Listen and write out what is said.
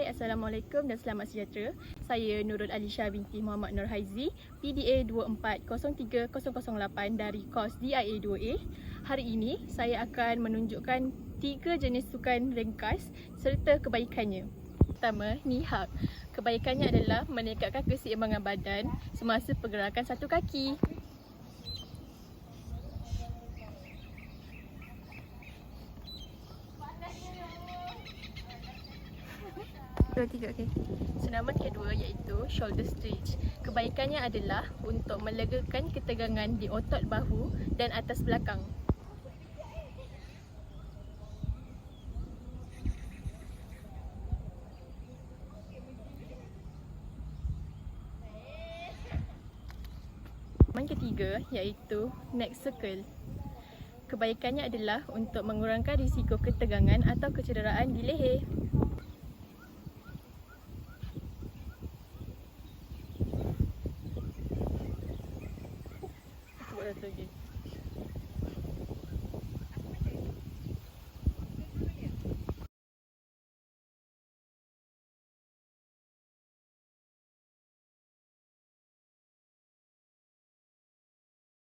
Assalamualaikum dan selamat sejahtera. Saya Nurul Alisha binti Muhammad Nur Haizi, PDA 2403008 dari kos DIA 2A. Hari ini saya akan menunjukkan 3 jenis sukan ringkas serta kebaikannya. Pertama, nihak. Kebaikannya adalah meningkatkan keseimbangan badan semasa pergerakan satu kaki. Okay. Senaman kedua iaitu shoulder stretch. Kebaikannya adalah untuk melegakan ketegangan di otot bahu dan atas belakang. Senaman ketiga iaitu neck circle. Kebaikannya adalah untuk mengurangkan risiko ketegangan atau kecederaan di leher.